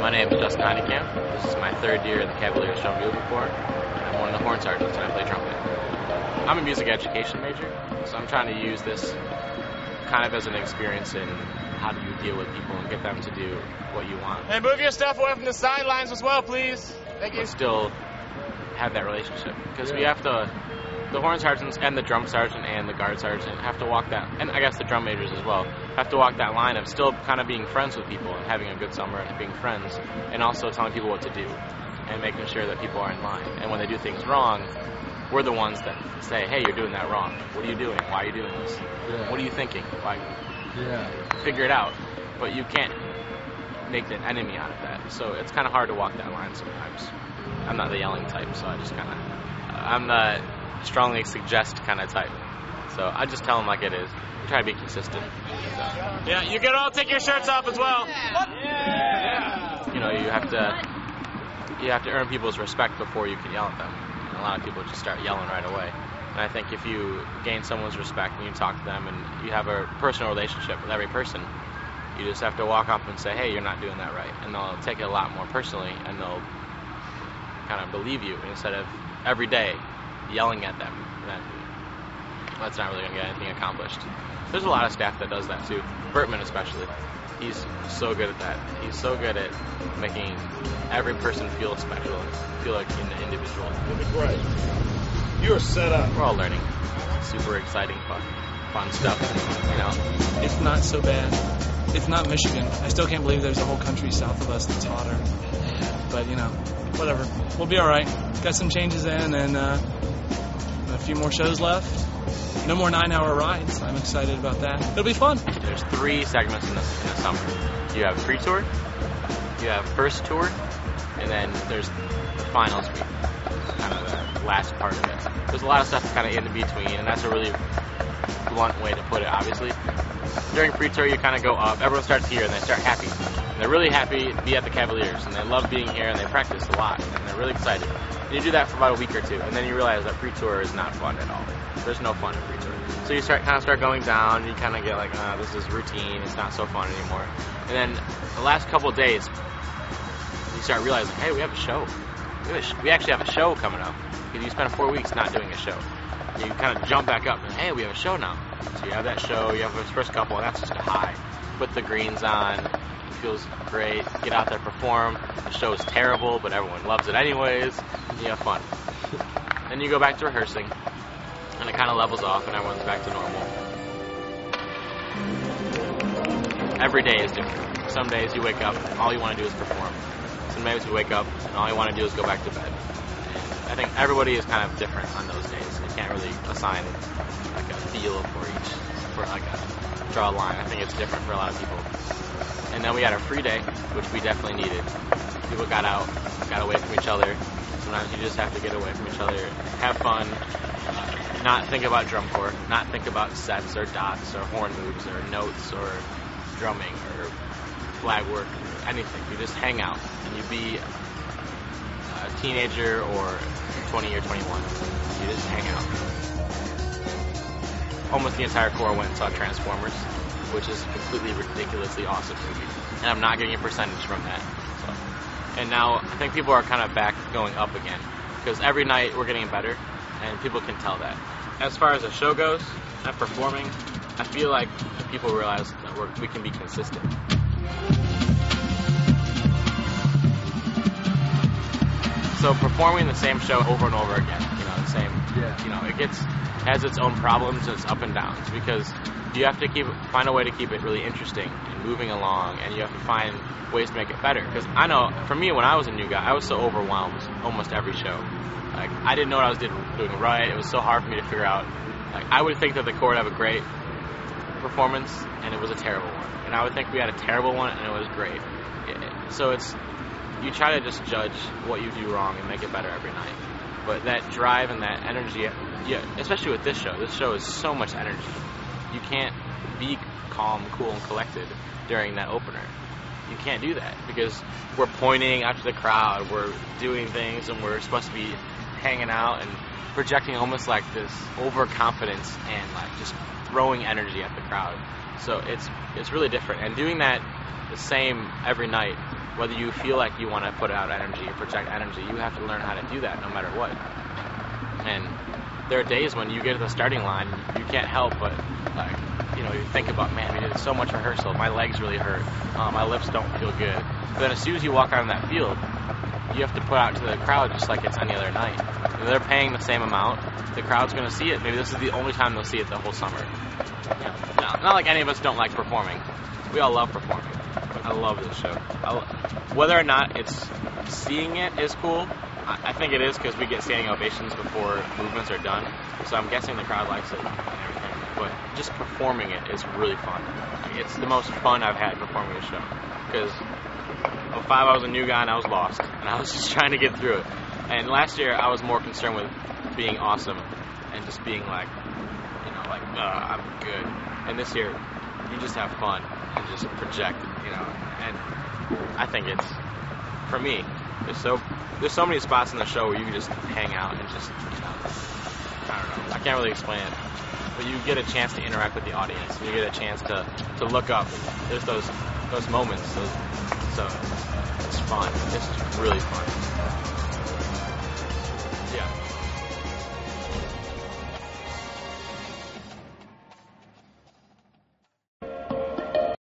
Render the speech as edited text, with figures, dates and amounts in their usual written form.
My name is Justin Heinekamp. This is my third year at the Cavaliers drum bugle corps. I'm one of the horn sergeants and I play trumpet. I'm a music education major, so I'm trying to use this kind of as an experience in how do you deal with people and get them to do what you want. And move your stuff away from the sidelines as well, please. Thank you. But still have that relationship, because we have to, the horn sergeants and the drum sergeant and the guard sergeant have to walk that, and I guess the drum majors as well, have to walk that line of still kind of being friends with people and having a good summer and being friends, and also telling people what to do and making sure that people are in line. And when they do things wrong, we're the ones that say, hey, you're doing that wrong. What are you doing? Why are you doing this? Yeah. What are you thinking? Why? Yeah. Figure it out. But you can't make an enemy out of that. So it's kind of hard to walk that line sometimes. I'm not the yelling type, so I just kind of, I'm the strongly suggest kind of type. So I just tell them like it is. Try to be consistent. So. Yeah, you can all take your shirts off as well. Yeah. You know, you have to earn people's respect before you can yell at them. And a lot of people just start yelling right away. And I think if you gain someone's respect and you talk to them and you have a personal relationship with every person, you just have to walk up and say, hey, you're not doing that right. And they'll take it a lot more personally and they'll kind of believe you instead of every day yelling at them. Then that's not really going to get anything accomplished. There's a lot of staff that does that too. Bertman especially. He's so good at that. He's so good at making every person feel special and feel like an individual. It'll be great. You're set up. We're all learning. Super exciting, fun stuff. You know, it's not so bad. It's not Michigan. I still can't believe there's a whole country south of us that's hotter. But you know, whatever. We'll be all right. Got some changes in, and a few more shows left. No more 9-hour rides. I'm excited about that. It'll be fun. There's 3 segments in the summer. You have pre-tour, you have first tour, and then there's the finals week, kind of the last part of it. There's a lot of stuff kind of in between, and that's a really blunt way to put it, obviously. During pre-tour, you kind of go up. Everyone starts here, and they start happy. And they're really happy to be at the Cavaliers, and they love being here, and they practice a lot, and they're really excited. And you do that for about a week or 2, and then you realize that pre-tour is not fun at all. There's no fun in pre-tour. So you start going down, and you kind of get like, this is routine, it's not so fun anymore. And then the last couple of days, you start realizing, hey, we have a show. We actually have a show coming up. Because you spend 4 weeks not doing a show. You kind of jump back up, and hey, we have a show now. So you have that show, you have the first couple, and that's just a high. Put the greens on, it feels great, get out there, perform. The show is terrible, but everyone loves it anyways. You have fun. Then you go back to rehearsing, and it kind of levels off, and everyone's back to normal. Every day is different. Some days you wake up, and all you want to do is perform. Some days you wake up, and all you want to do is go back to bed. And I think everybody is kind of different on those days. You can't really assign like a feel for draw a line. I think it's different for a lot of people. And then we had a free day, which we definitely needed. People got out, got away from each other. Sometimes you just have to get away from each other, have fun, not think about drum corps, not think about sets or dots or horn moves or notes or drumming or flag work or anything. You just hang out and you be a teenager or 20 or 21. You just hang out. Almost the entire corps went and saw Transformers, which is a completely ridiculously awesome movie. And I'm not getting a percentage from that. So. And now I think people are kind of back going up again. Because every night we're getting better, and people can tell that. As far as the show goes, and performing, I feel like people realize that we can be consistent. So performing the same show over and over again, the same, it has its own problems, its up and downs, because you have to find a way to keep it really interesting and moving along, and you have to find ways to make it better. Because I know, for me, when I was a new guy, I was so overwhelmed almost every show. Like, I didn't know what I was doing right. It was so hard for me to figure out. Like, I would think that the corps would have a great performance, and it was a terrible one. And I would think we had a terrible one, and it was great. So you try to just judge what you do wrong and make it better every night. But that drive and that energy, especially with this show is so much energy. You can't be calm, cool, and collected during that opener. You can't do that because we're pointing out to the crowd, we're doing things, and we're supposed to be hanging out and projecting almost like this overconfidence and like just throwing energy at the crowd. So it's really different. And doing that the same every night Whether you feel like you want to put out energy or project energy, you have to learn how to do that no matter what. And there are days when you get to the starting line, you can't help but, like, you know, you think about, man, we did so much rehearsal, my legs really hurt, my lips don't feel good. But then as soon as you walk out on that field, you have to put out to the crowd just like it's any other night. If they're paying the same amount, the crowd's going to see it. Maybe this is the only time they'll see it the whole summer. You know, not like any of us don't like performing. We all love performing. I love this show. Whether or not it's seeing it is cool, I think it is because we get standing ovations before movements are done. So I'm guessing the crowd likes it and everything. But just performing it is really fun. It's the most fun I've had performing a show. Because 05 I was a new guy and I was lost. And I was just trying to get through it. And last year I was more concerned with being awesome and just being like, you know, like, I'm good. And this year, you just have fun and just project, you know. And I think it's, for me, there's so many spots in the show where you can just hang out and just, you know, I don't know, I can't really explain it. But you get a chance to interact with the audience. You get a chance to look up. There's those moments. So it's fun. It's really fun.